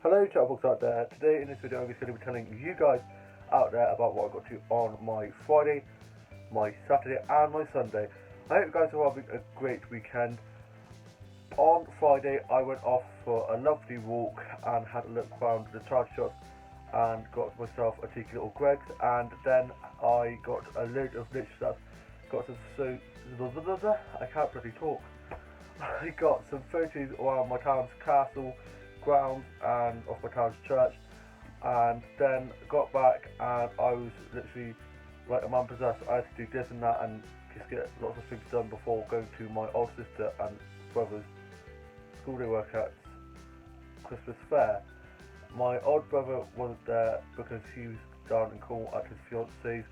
Hello chatbox out there. Today in this video I'm just going to be telling you guys out there about what I got to on my Friday, my Saturday and my Sunday. I hope you guys are having a great weekend. On Friday I went off for a lovely walk and had a look around the charge shop and got myself a cheeky little Greg's, and then I got a load of rich stuff. Got some I can't bloody talk. I got some photos around my town's castle, grounds and off my town's church, and then got back and I was literally like a man possessed. I had to do this and that and just get lots of things done before going to my old sister and brother's school day work at Christmas fair. My old brother wasn't there because he was down in Cornwall at his fiancee's.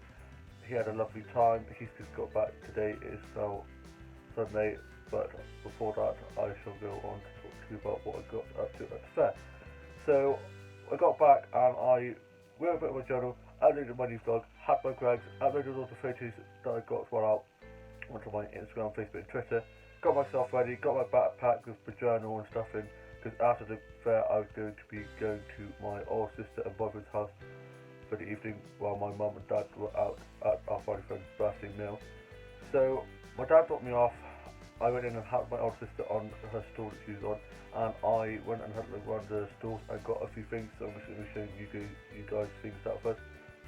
He had a lovely time. He's just got back today. It is now Sunday, but before that I shall go on to talk to you about what I got up to at the fair. So I got back and I wrote a bit of my journal, uploaded my new vlog, had my Greg's, uploaded all the photos that I got as well out onto my Instagram, Facebook and Twitter, got myself ready, got my backpack with my journal and stuff in, because after the fair I was going to be going to my old sister and boyfriend's house for the evening while my mum and dad were out at our family friend's birthday meal. So my dad dropped me off. I went in and helped my old sister on her stall that she was on, and I went and had a look around the stalls and got a few things, so I'm just going to be showing you guys things that first.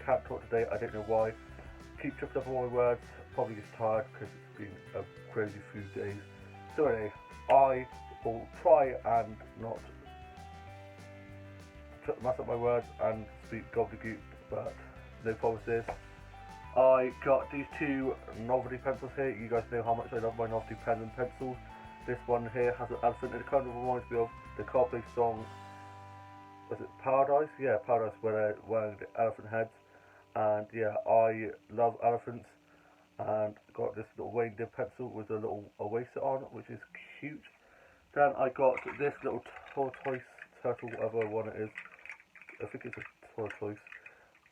Can't talk today, I don't know why. Keep tripping up on my words, probably just tired because it's been a crazy few days. So anyway, I will try and not mess up my words and speak gobbledygook, but no promises. I got these two novelty pencils here. You guys know how much I love my novelty pens and pencils. This one here has an elephant. It kind of reminds me of the Coldplay song, was it Paradise? Yeah, Paradise, where they're wearing the elephant heads. And yeah, I love elephants. And got this little reindeer pencil with a little eraser on, which is cute. Then I got this little tortoise, turtle, whatever one it is. I think it's a tortoise.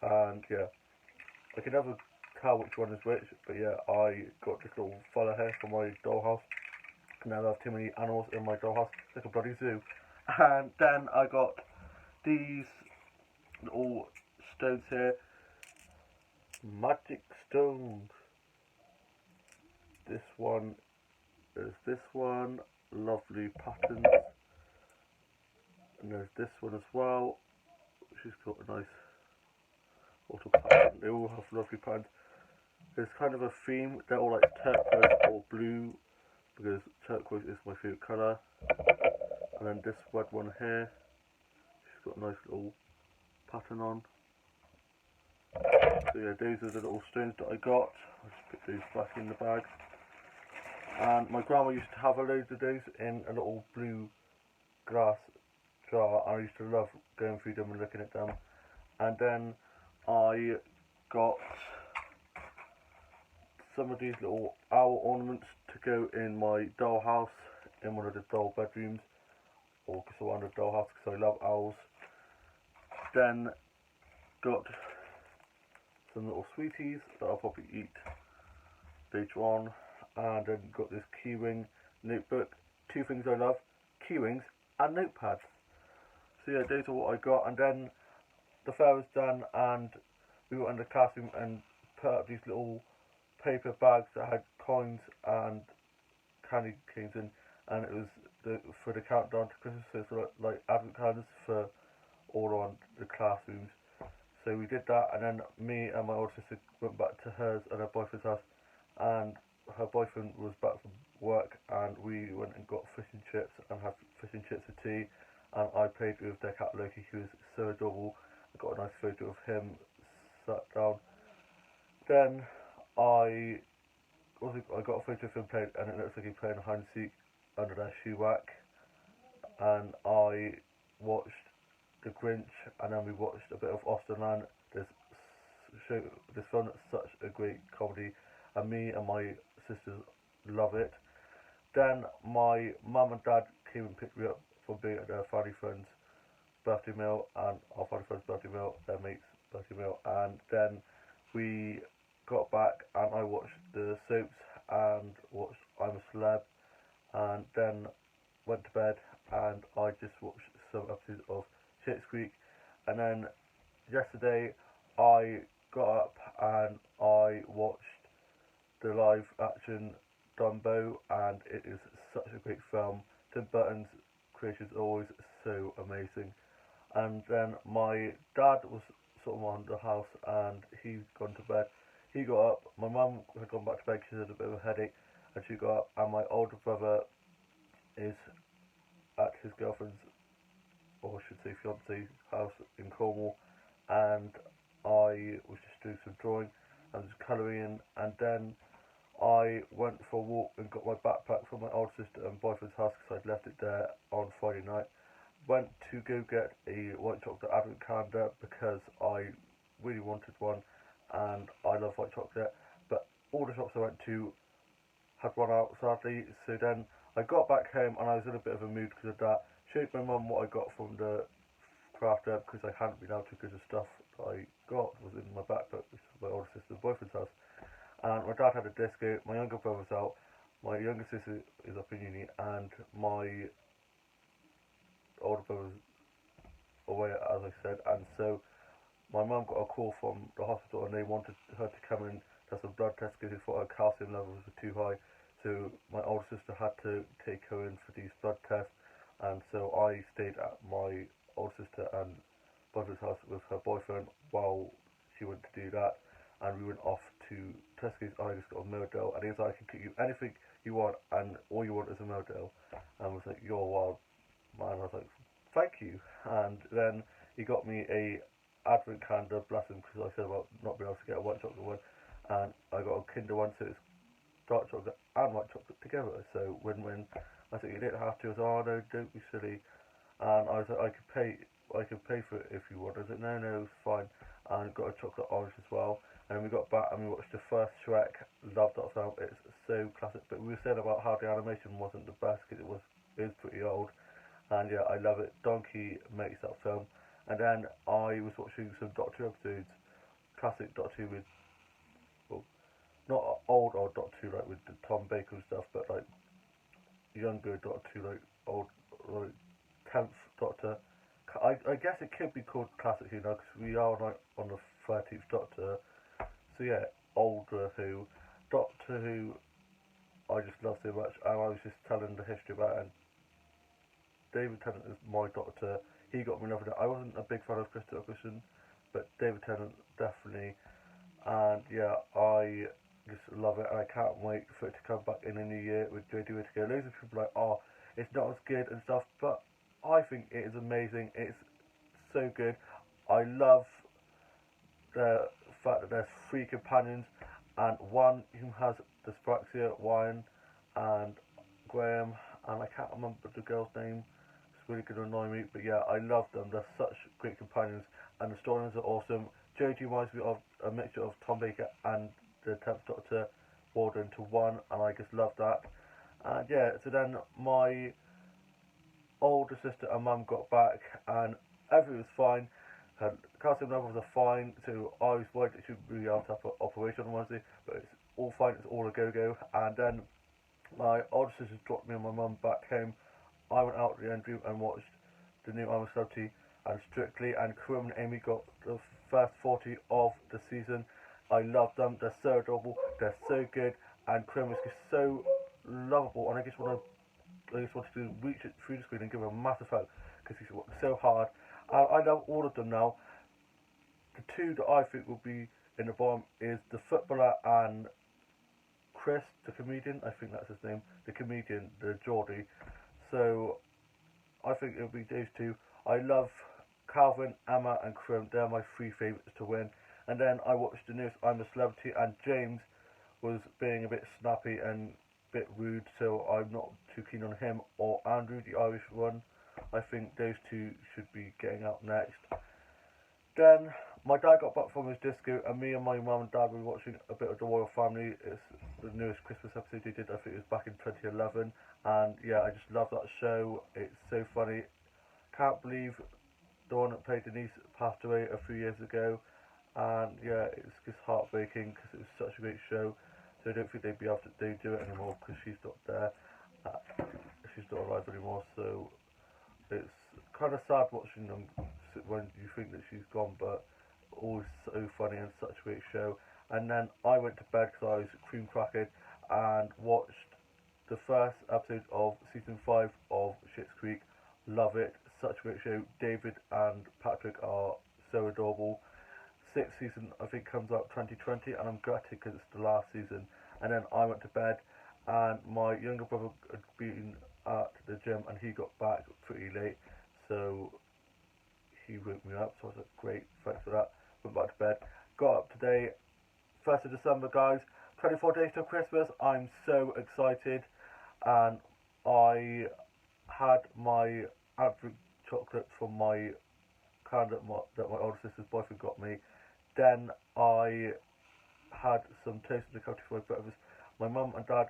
And yeah, I can never tell which one is which, but yeah, I got this little fella here for my dollhouse. Now I have too many animals in my dollhouse, it's like a bloody zoo. And then I got these little stones here, magic stones. This one is this one, lovely patterns. And there's this one as well, which has got a nice little pattern. They all have lovely patterns. There's kind of a theme, they're all like turquoise or blue, because turquoise is my favourite colour. And then this red one here, she's got a nice little pattern on. So yeah, those are the little stones that I got. I'll just put those back in the bag. And my grandma used to have a load of those in a little blue glass jar. I used to love going through them and looking at them. And then I got some of these little owl ornaments to go in my dollhouse, in one of the doll bedrooms, or surrounded dollhouse because I love owls. Then got some little sweeties that I'll probably eat later on, and then got this keyring notebook. Two things I love, keyrings and notepads. So yeah, those are what I got. And then the fair was done and we went in the classroom and put up these little paper bags that had coins and candy canes in, and it was for the countdown to Christmas, so it's like advent calendars for all around the classrooms. So we did that, and then me and my older sister went back to hers and her boyfriend's house, and her boyfriend was back from work, and we went and got fish and chips and had fish and chips for tea, and I played with their cat Loki, who was so adorable. I got a nice photo of him sat down. Then I got a photo of him playing, and it looks like he's playing hide and seek under their shoe rack. And I watched The Grinch, and then we watched a bit of Austenland. This film is such a great comedy, and me and my sisters love it. Then my mum and dad came and picked me up from being at their family friend's birthday meal, and our family friend's birthday meal, their mate's birthday meal, and then we got back and I watched the soaps and watched I'm a Celeb, and then went to bed and I just watched some episodes of always so amazing. And then my dad was sort of on the house, and he'd gone to bed. He got up. My mum had gone back to bed because she had a bit of a headache, and she got up. And my older brother is at his girlfriend's, or I should say fiance's house in Cornwall, and I was just doing some drawing and just colouring, and then I went for a walk and got my backpack from my older sister and boyfriend's house because I'd left it there on Friday night. Went to go get a white chocolate advent calendar because I really wanted one, and I love white chocolate, but all the shops I went to had run out sadly. So then I got back home and I was in a bit of a mood because of that. Showed my mum what I got from the crafter because I hadn't been able to because the stuff that I got was in my backpack, which is my older sister's boyfriend's house. And my dad had a disco, my younger brother's out, my younger sister is up in uni, and my older brother's away, as I said. And so my mum got a call from the hospital and they wanted her to come in to have some blood tests because they thought her calcium levels were too high. So my older sister had to take her in for these blood tests, and so I stayed at my older sister and brother's house with her boyfriend while she went to do that. And we went off to Tesco's, and I just got a Meldale, and he was like, I can get you anything you want, and all you want is a Meldale. And I was like, you're a wild man. I was like, thank you. And then he got me a advent calendar, bless him, because I said about not being able to get a white chocolate one, and I got a Kinder one, so it's dark chocolate and white chocolate together, so win-win. I said, you didn't have to. I was like, oh no, don't be silly. And I was like, I could pay for it if you want. I was like, no, it's fine. And got a chocolate orange as well. And we got back and we watched the first Shrek. Loved that film. It's so classic. But we were saying about how the animation wasn't the best because it is pretty old. And yeah, I love it. Donkey makes that film. And then I was watching some Doctor Who episodes. Classic Doctor Who with, well, not old Doctor Who like with the Tom Baker and stuff, but like younger Doctor Who, like old, like 10th Doctor. I guess it could be called Classic Who now because we are like on the 13th Doctor. So yeah, older Who. Doctor Who I just love so much, and I was just telling the history about it, and David Tennant is my Doctor. He got me loving it. I wasn't a big fan of Christopher Eccleston, but David Tennant definitely. And yeah, I just love it, and I can't wait for it to come back in the new year with Jodie Whittaker. Loads of people are like, oh, it's not as good and stuff, but I think it is amazing. It's so good. I love the fact that there's 3 companions, and one who has dyspraxia, Ryan, and Graham, and I can't remember the girl's name. It's really going to annoy me, but yeah, I love them. They're such great companions, and the storylines are awesome. Jodie reminds me of a mixture of Tom Baker and the 10th Doctor rolled into one, and I just love that. And yeah, so then my older sister and mum got back, and everything was fine. Her calcium levels are fine, so I was worried that she would be able to have an operation on Wednesday, but it's all fine, it's all a go-go. And then my older sister dropped me and my mum back home. I went out to the end room and watched the new I'm a Celebrity and Strictly, and Corinne and Amy got the first 40 of the season. I love them, they're so adorable, they're so good, and Corinne is just so lovable, and I just wanted to reach it through the screen and give her a massive hug because she's worked so hard. I love all of them now. The 2 that I think will be in the bottom is the footballer and Chris, the comedian. I think that's his name. The comedian, the Geordie. So I think it'll be those 2. I love Calvin, Emma, and Corinne. They're my 3 favourites to win. And then I watched the newest I'm a Celebrity, and James was being a bit snappy and a bit rude, so I'm not too keen on him or Andrew, the Irish one. I think those 2 should be getting out next. Then my dad got back from his disco, and me and my mum and dad were watching a bit of the Royal Family. It's the newest Christmas episode they did. I think it was back in 2011, and yeah, I just love that show. It's so funny. Can't believe the one that played Denise passed away a few years ago, and yeah, it's just heartbreaking because it was such a great show. So I don't think they'd be able to do it anymore because she's not there. She's not alive anymore, so it's kind of sad watching them when you think that she's gone, but always so funny and such a great show. And then I went to bed because I was cream cracking and watched the first episode of season 5 of Schitt's Creek. Love it. Such a great show. David and Patrick are so adorable. Sixth season, I think, comes out 2020, and I'm gutted because it's the last season. And then I went to bed, and my younger brother had been at the gym, and he got back pretty late, so he woke me up. So I was like, great, thanks for that. Went back to bed. Got up today, 1st of December, guys. 24 days till Christmas. I'm so excited, and I had my average chocolate from my calendar that my older sister's boyfriend got me. Then I had some toast and a cup of tea for my breakfast. My mum and dad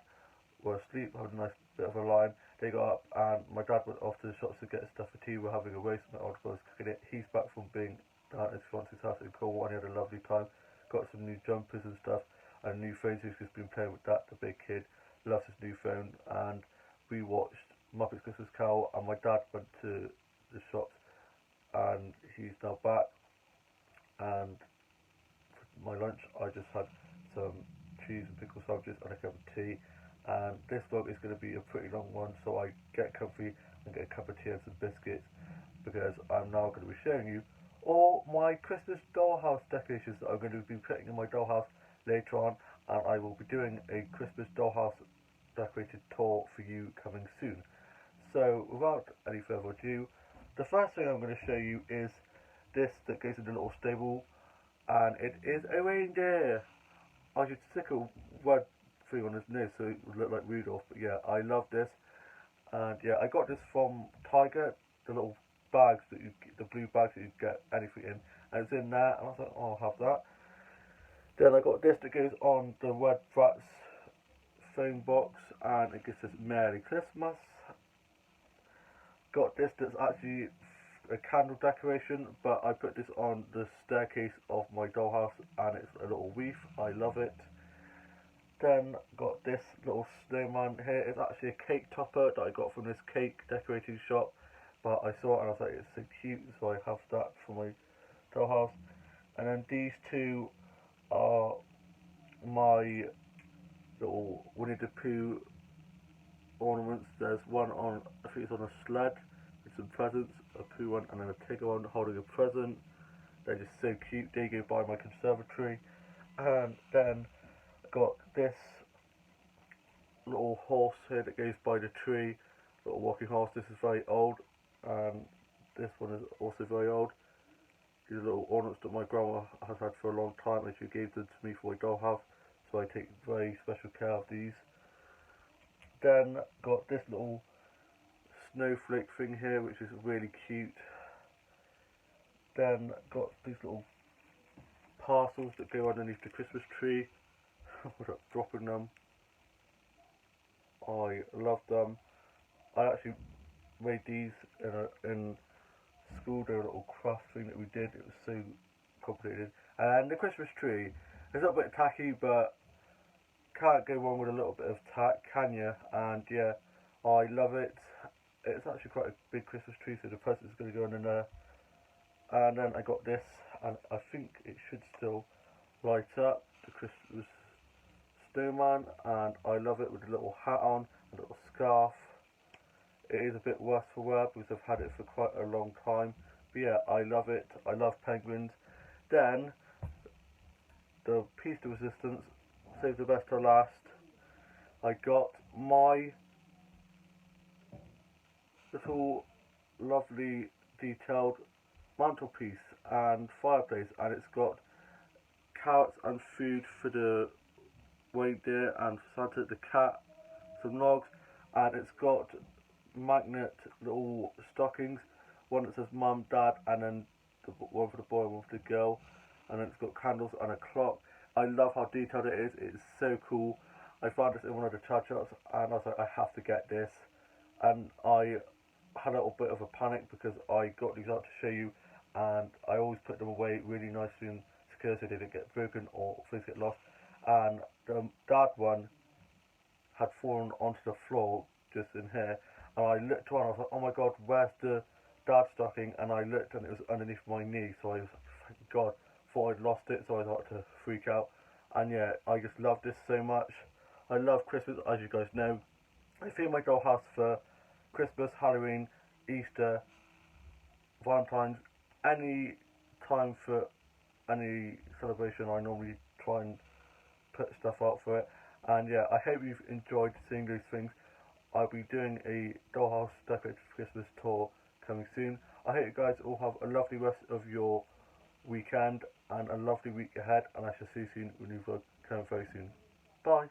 were asleep, having a nice bit of a line. They got up, and my dad went off to the shops to get stuff for tea. We're having a roast. My older brother's cooking it. He's back from being down at his fiance's house in Cornwall, and he had a lovely time. Got some new jumpers and stuff, and new phones. He's just been playing with that. The big kid loves his new phone, and we watched Muppets Christmas Carol, and my dad went to the shops, and he's now back. And for my lunch, I just had some cheese and pickle sandwiches and a cup of tea. And this vlog is going to be a pretty long one, so I get comfy and get a cup of tea and some biscuits, because I'm now going to be showing you all my Christmas dollhouse decorations that I'm going to be putting in my dollhouse later on, and I will be doing a Christmas dollhouse decorated tour for you coming soon. So without any further ado, the first thing I'm going to show you is this that goes in the little stable, and it is a reindeer. I should stick a red thing on his nose so it would look like Rudolph, but yeah, I love this. And yeah, I got this from Tiger, the little bags that the blue bags that you get anything in, and it's in there, and I was like, oh, I'll have that. Then I got this that goes on the Red Brats phone box, and it just says Merry Christmas. Got this that's actually a candle decoration, but I put this on the staircase of my dollhouse, and it's a little wreath. I love it. Then got this little snowman here. It's actually a cake topper that I got from this cake decorating shop, but I saw it and I was like, it's so cute, so I have that for my dollhouse. And then these two are my little Winnie the Pooh ornaments. There's one on, I think it's on a sled with some presents, a Pooh one, and then a Tigger one holding a present. They're just so cute. They go by my conservatory. And then I got this little horse here that goes by the tree, little walking horse. This is very old, and this one is also very old. These are little ornaments that my grandma has had for a long time, and she gave them to me for my dollhouse, so I take very special care of these. Then got this little snowflake thing here, which is really cute. Then got these little parcels that go underneath the Christmas tree. Without dropping them. I love them. I actually made these in school. They were a little craft thing that we did. It was so complicated. And the Christmas tree is a little bit tacky, but can't go wrong with a little bit of tack, can you? And yeah, I love it. It's actually quite a big Christmas tree, so the present's going to go in there. And then I got this, and I think it should still light up, the Christmas snowman, and I love it with a little hat on, a little scarf. It is a bit worse for wear because I've had it for quite a long time, but yeah, I love it. I love penguins. Then the piece de resistance, save the best to last. I got my little lovely detailed mantelpiece and fireplace, and it's got carrots and food for the reindeer and for Santa the cat, some logs, and it's got magnet little stockings, one that says mum, dad, and then one for the boy and one for the girl, and then it's got candles and a clock. I love how detailed it is. It's so cool. I found this in one of the charge shops, and I was like, I have to get this. And I had a little bit of a panic because I got these out to show you, and I always put them away really nicely and secure so they didn't get broken or things get lost. And the dad one had fallen onto the floor just in here, and I looked around. I was like, oh my god, where's the dad stocking? And I looked, and it was underneath my knee. So I was like, thank god, thought I'd lost it. So I started to freak out. And yeah, I just love this so much. I love Christmas, as you guys know. I theme my dollhouse for Christmas, Halloween, Easter, Valentine's, any time for any celebration, I normally try and put stuff out for it. And yeah, I hope you've enjoyed seeing those things. I'll be doing a Dollhouse Decorated for Christmas tour coming soon. I hope you guys all have a lovely rest of your weekend and a lovely week ahead, and I shall see you soon with a new vlog coming very soon. Bye.